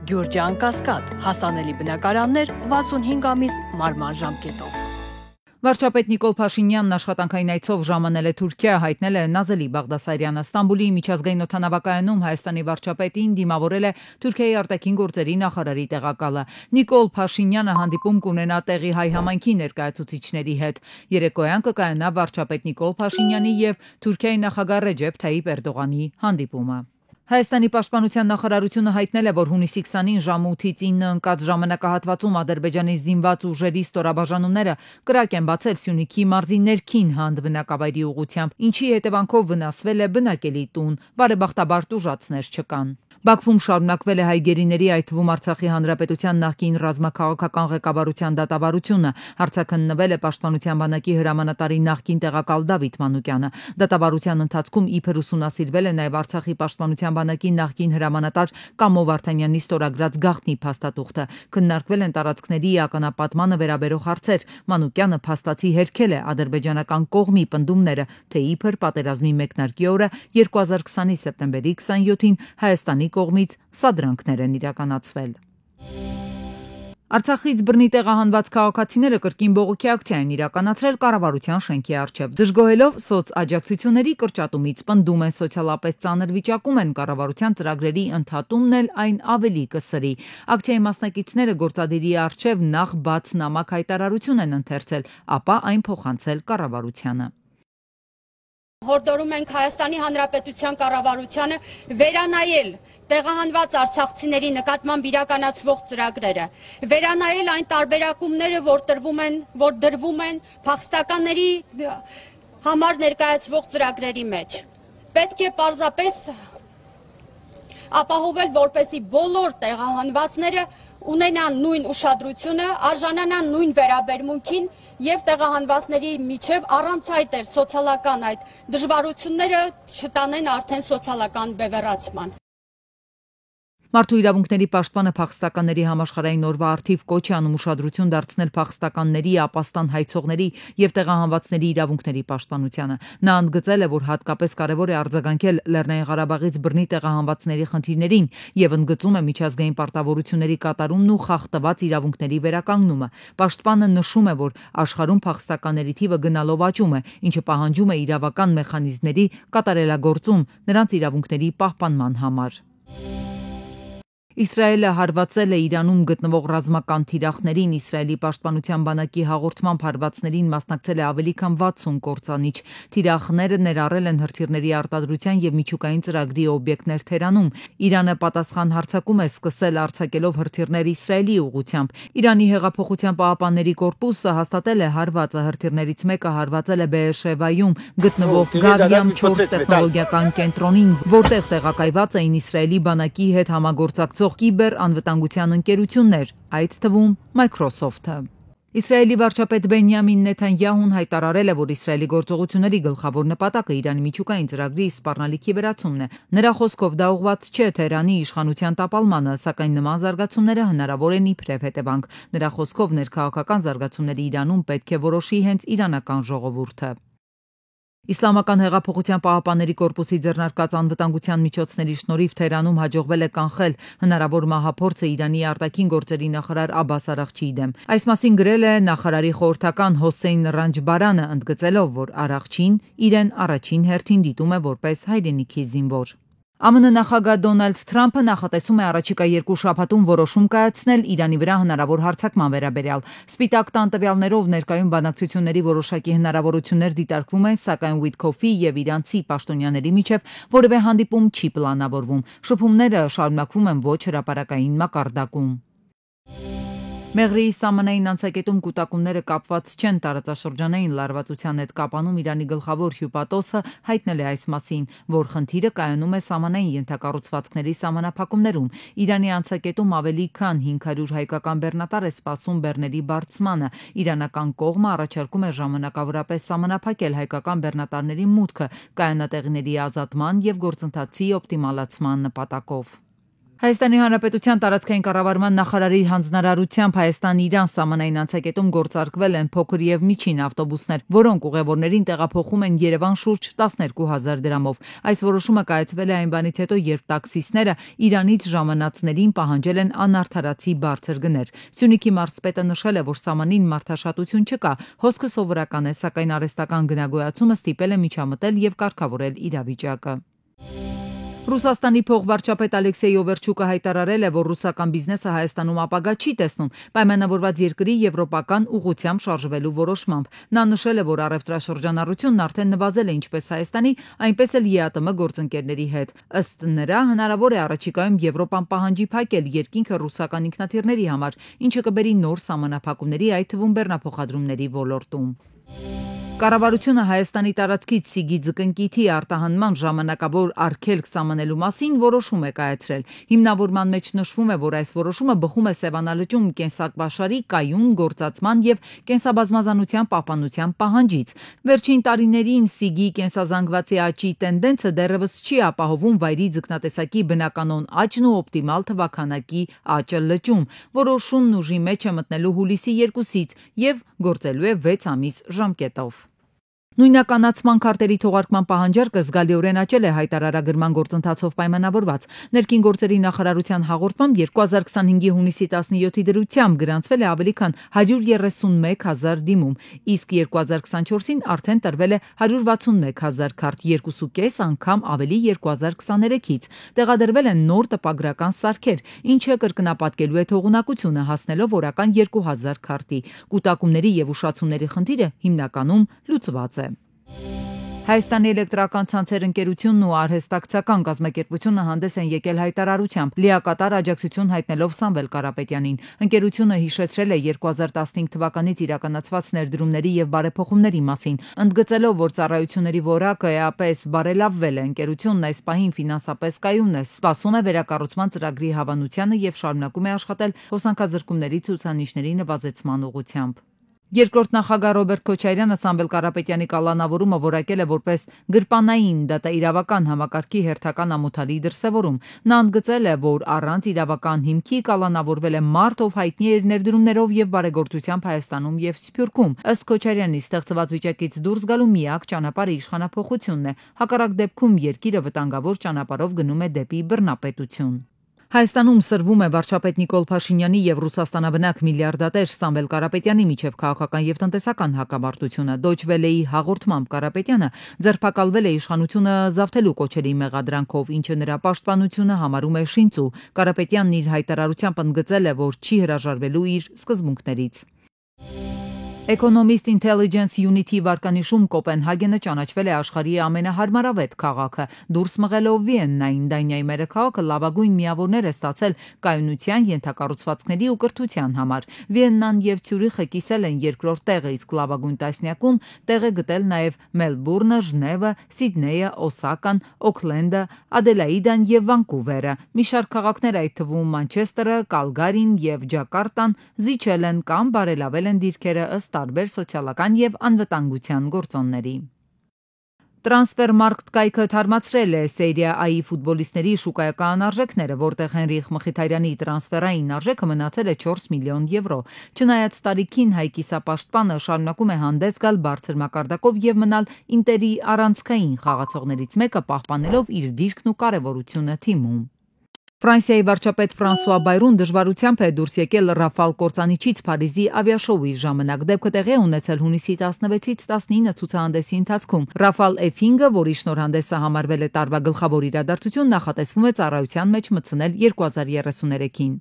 Գյուրջան Կասկադ, հասանելի բնակարաններ 65 ամիս մարման ժամկետով։ Վարչապետ Նիկոլ Փաշինյանն աշխատանքային այցով ժամանել է Թուրքիա, հայտնել է Նազելի Բաղդասարյանը։ Ստամբուլի միջազգային օդանավակայանում Հայաստանի վարչապետին դիմավորել է Թուրքիայի արտաքին գործերի նախարարի տեղակալը։ Նիկոլ Փաշինյանը հանդիպում կունենա տեղի հայ համայնքի ներկայացուցիչների հետ։ Երեկոյան կկայանա վարչապետ Նիկոլ Փաշինյանի եւ Թուրքիայի նախագահ Ռեջեփ Թայիպ Էրդողանի հանդիպումը։ Հայաստանի պաշտպանության նախարարությունը հայտնել է, որ հունիսի 20-ին ժամը 8-ից 9 ընկած ժամանակահատվածում Ադրբեջանի զինված ուժերի ստորաբաժանումները կրակ են բացել Սյունիքի մարզի ներքին Հանդ բնակավայրի ուղղությամբ, ինչի հետևանքով վնասվել է բնակելի տուն։ Բարեբախտաբար տուժածներ չկան։ Բաքվում շարունակվել է հայ գերիների, այդ թվում Արցախի հանրապետության նախկին ռազմաքաղաքական ղեկավարության դատավարությունը։ Հարցաքննվել է Պաշտպանության բանակի հրամանատարի նախկին տեղակալ Դավիթ Մանուկյանը։ Դատավարության ընթացքում իբր ուսումնասիրվել է նաև Արցախի Պաշտպանության բանակի նախկին հրամանատար Կամո Վարդանյանի ստորագրած գաղտնի փաստաթուղթը։ Քննարկվել են տարածքների ականապատմանը վերաբերող հարցեր։ Մանուկյանը փաստացի հերքել է ադրբեջանական կողմի պնդումները, թե իբր պատերազմի մեկնարկի օրը 2020-ի սեպտեմբերի 27-ին Հայաստանի կողմից սադրանքներ են իրականացվել։ Արցախից բռնի տեղահանված քաղաքացիները կրկին բողոքի ակցիա են իրականացրել կառավարության շենքի առջև։ Դժգոհելով սոցաջակցությունների կրճատումից, պնդում են սոցիալապես ծանր վիճակում են, կառավարության ծրագրերի ընդհատումն էլ այն ավելի կսրի։ Ակցիայի մասնակիցները գործադիրի առջև նախ բաց նամակ հայտարարություն են ընթերցել, ապա այն փոխանցել կառավարությանը։ Հորդորում ենք Հայաստանի Հանրապետության կառավարությանը վերանայել տեղահանված արցախցիների նկատմամբ իրականացվող ծրագրերը, վերանայել այն տարբերակումները, որ դրվում են փախստականների համար ներկայացվող ծրագրերի մեջ։ Պետք է պարզապես ապահովել, որպեսզի բոլոր տեղահանվածները ունենան նույն ուշադրությունը, արժանանան նույն վերաբերմունքին եւ տեղահանվածների միջև առանց այդ սոցիալական այդ դժվարությունները չտանեն արդեն սոցիալական բևեռացման։ Մարդու իրավունքների պաշտպանը փախստականների համաշխարհային օրվա առթիվ կոչ է անում ուշադրություն դարձնել փախստականների, ապաստան հայցողների եւ տեղահանվածների իրավունքների պաշտպանությանը։ Նա ընդգծել է, որ հատկապես կարևոր է արձագանքել Լեռնային Ղարաբաղից բռնի տեղահանվածների խնդիրներին եւ ընդգծում է միջազգային պարտավորությունների կատարումն ու խախտված իրավունքների վերականգնումը։ Պաշտպանը նշում է, որ աշխարհում փախստականների թիվը գնալով աճում է, ինչը պահանջում է իրավական մեխանիզմների կատարելագործում նրանց իրավունքների պահպանման համար։ Իսրայելը հարվածել է Իրանում գտնվող ռազմական թիրախներին։ Իսրայելի պաշտպանության բանակի հաղորդմամբ հարվածներին մասնակցել է ավելի քան 60 կործանիչ։ Թիրախները ներառել են հրթիռների արտադրության եւ միջուկային ծրագրի օբյեկտներ Թերանում։ Իրանը պատասխան հարձակում է սկսել արձակելով հրթիռներ Իսրայելի ուղղությամբ։ Իրանի հեղափոխության պահապանների կորպուսը հաստատել է հարվածը։ Հրթիռներից մեկը հարվածել է Բեերշևայում գտնվող Գադիամ 4 տեխնոլոգիական կենտրոնին, որտեղ տեղակայված էին Իսրայելի բանակի հետ համագործակցող կիբեր անվտանգության ընկերություններ, այդ թվում Microsoft-ը։ Իսրայելի վարչապետ Բենյամին Նեթանյահուն հայտարարել է, որ Իսրայելի գործողությունների գլխավոր նպատակը Իրանի միջուկային ծրագրի սպառնալիքի վերացումն է։ Նրա խոսքով դա ուղղված չէ Թեհրանի իշխանության տապալմանը, սակայն նման զարգացումները հնարավոր են իբրև հետևանք։ Նրա խոսքով ներքաղաքական զարգացումները Իրանում պետք է որոշի հենց իրանական ժողովուրդը։ Իսլամական հեղափոխության պահապանների կորպուսի ձեռնարկած անվտանգության միջոցների շնորհիվ Թեհրանում հաջողվել է կանխել հնարավոր մահափորձը Իրանի արտաքին գործերի նախարար Աբբաս Արաղչիի դեմ։ Այս մասին գրել է նախարարի խորհրդական Հոսեյն Ռանջբարանը, ընդգծելով, որ Արաղչին իրեն առաջին հերթին դիտում է որպես հայրենիքի զինվոր։ ԱՄՆ նախագահ Դոնալդ Թրամփը նախատեսում է առաջիկա 2 շաբաթում որոշում կայացնել Իրանի վրա հնարավոր հարձակման վերաբերյալ։ Սպիտակ տան տվյալներով ներկայում բանակցությունների որոշակի հնարավորություններ դիտարկվում են, սակայն Ուիթքոֆի եւ իրանցի պաշտոնյաների միջև որևէ հանդիպում չի պլանավորվում։ Շփումները շարունակվում են ոչ հրապարակային մակարդակում։ Մեղրիի սահմանային անցակետում կուտակումները կապված չեն տարածաշրջանային լարվածության հետ կապանում Իրանի գլխավոր հյուպատոսը հայտնել է այս մասին, որ խնդիրը կայանում է սահմանային ենթակառուցվածքների սահմանափակումներում։ Իրանի անցակետում ավելի քան 500 հայկական բեռնատար է սպասում բեռների բարձմանը։ Իրանական կողմը առաջարկում է ժամանակավորապես սահմանափակել հայկական բեռնատարների մուտքը կայանատեղիների ազատման եւ գործընթացի օպտիմալացման նպատակով։ Հայաստանի Հանրապետության տարածքային կառավարման նախարարի հանձնարարությամբ Հայաստան-Իրան սահմանային անցակետում գործարկվել են փոքր եւ միջին ավտոբուսներ, որոնք ուղևորներին տեղափոխում են Երևան շուրջ 12,000 դրամով։ Այս որոշումը կայացվել է այն բանից հետո, երբ տաքսիստները Իրանից ժամանածներին պահանջել են անարդարացի բարձր գներ։ Սյունիքի մարզպետը նշել է, որ սահմանին մարդաշատություն չկա, հոսքը սովորական է, սակայն արհեստական գնագոյացումը ստիպել է միջամտել եւ կարգավորել իրավիճակը։ Ռուսաստանի փոխվարչապետ Ալեքսեյ Օվերչուկը հայտարարել է, որ ռուսական բիզնեսը Հայաստանում ապագա չի տեսնում պայմանավորված երկրի եվրոպական ուղղությամբ շարժվելու որոշմամբ։ Նա նշել է, որ առևտրաշրջանառությունն արդեն նվազել է ինչպես Հայաստանի, այնպես էլ ԵԱՏՄ գործընկերների հետ։ Ըստ նրա, հնարավոր է առաջիկայում Եվրոպան պահանջի փակել երկինքը ռուսական ինքնաթիռների համար, ինչը կբերի նոր սահմանափակումների, այդ թվում բեռնափոխադրումների ոլորտում։ Կառավարությունը Հայաստանի տարածքից Սիգի ձկնկիթի արտահանման ժամանակավոր արգելք սահմանելու մասին որոշում է կայացրել։ Հիմնավորման մեջ նշվում է, որ այս որոշումը բխում է Սևանալճում կենսաբաշարի կայուն գործածման եւ կենսաբազմազանության պահպանության պահանջից։ Վերջին տարիներին Սիգի կենսազանգվածի աճի տենդենսը դեռևս չի ապահովում վայրի ձկնատեսակի բնականոն աճն ու օպտիմալ թվաքանակի աճը լճում։ Որոշումն ուժի մեջ է մտնելու հուլիսի 2-ից եւ գործելու է 6 ամիս ժամկետով։ Նույնականացման քարտերի թողարկման պահանջարկը զգալիորեն աճել է հայտարարագրման գործընթացով պայմանավորված։ Ներքին գործերի նախարարության հաղորդմամբ 2025-ի հունիսի 17-ի դրությամբ գրանցվել է ավելի քան 131,000 դիմում, իսկ 2024-ին արդեն տրվել է 161,000 քարտ, 2,5 անգամ ավելի 2023-ից։ Տեղադրվել են նոր տպագրական սարքեր, ինչը կրկնապատկելու է թողունակությունը, հասնելով օրական 2,000 քարտի։ Կուտակումների եւ ուշացումների խնդիրը հիմնականում լուծված է։ Հայաստանի էլեկտրական ցանցեր ընկերությունն ու արհեստակցական կազմակերպությունը հանդես են եկել հայտարարությամբ, լիակատար աջակցություն հայտնելով Սամվել Կարապետյանին։ Ընկերությունը հիշեցրել է 2015 թվականից իրականացված ներդրումների եւ բարեփոխումների մասին, ընդգծելով, որ ծառայությունների որակը էապես բարելավվել է։ Ընկերությունն այս պահին ֆինանսապես կայուն է, սպասում է վերակառուցման ծրագրի հավանությանը եւ շարունակում է աշխատել հոսանքազրկումների ցուցանիշների նվազեցման ուղղությամբ։ Երկրորդ նախագահ Ռոբերտ Քոչարյանը Սամվել Կարապետյանի կալանավորումը որակել է որպես գրպանային դատաիրավական համակարգի հերթական ամոթալի դրսևորում։ Նա ընդգծել է, որ առանց իրավական հիմքի կալանավորվել է մարդ, ով հայտնի էր ներդրումներով եւ բարեգործությամբ Հայաստանում եւ Սփյուռքում։ Ըստ Քոչարյանի, ստեղծված վիճակից դուրս գալու միակ ճանապարհը իշխանափոխությունն է։ Հակառակ դեպքում երկիրը վտանգավոր ճանապարհով գնում է դեպի բռնապետություն։ Հայաստանում սրվում է վարչապետ Նիկոլ Փաշինյանի եւ ռուսաստանաբնակ միլիարդատեր Սամվել Կարապետյանի միջև քաղաքական եւ տնտեսական հակամարտությունը։ Դոյչ Վելեի հաղորդմամբ Կարապետյանը ձերբակալվել է իշխանությունը զավթելու կոչերի մեղադրանքով, ինչը նրա պաշտպանությունը համարում է շինծու։ Կարապետյանն իր հայտարարությամբ ընդգծել է, որ չի հրաժարվելու իր սկզբունքներից։ Economist Intelligence Unity վարկանիշում Կոպենհագենը ճանաչվել է աշխարհի ամենահարմարավետ քաղաքը, դուրս մղելով Վիեննային։ Դանիայի մերաքաղաքը լավագույն միավորներ է ստացել կայունության, ենթակառուցվածքների ու կրթության համար։ Վիեննան եւ Ցյուրիխը կիսել են երկրորդ տեղը, իսկ լավագույն տասնյակում տեղ է գտել նաեւ Մելբուրնը, Ժնևը, Սիդնեյը, Օսական, Օքլենդը, Ադելաիդան եւ Վանկուվերը։ Մի շարք քաղաքներ, այդ թվում Մանչեսթերը, Կալգարին եւ Ջակարտան, զիջել են կամ բարելավել են դիրքերը ըստ տարբեր սոցիալական եւ անվտանգության գործոնների։ Տրանսֆերմարքտ կայքը թարմացրել է Սերիա A-ի ֆուտբոլիստների շուկայական արժեքները, որտեղ Հենրիխ Մխիթարյանի տրանսֆերային արժեքը մնացել է 4 միլիոն եվրո։ Չնայած տարիքին հայ կիսապաշտպանը շարունակում է հանդես գալ բարձր մակարդակով եւ մնալ Ինտերի առանցքային խաղացողներից մեկը, պահպանելով իր դիրքն ու կարեւորությունը թիմում։ Ֆրանսիայի վարչապետ Ֆրանսուଆ Բայրուն դժվարությամբ է դուրս եկել Ռաֆալ Կորցանիչից Փարիզի ավիաշոուի ժամանակ։ Դեպքը տեղի ունեցել հունիսի 16-ից 19 ցուցահանդեսի ընթացքում։ Ռաֆալ Էֆինգը, որի շնորհանդեսը համարվել է տարվա գլխավոր իրադարձություն, նախատեսվում է ծառայության մեջ մտցնել 2033-ին։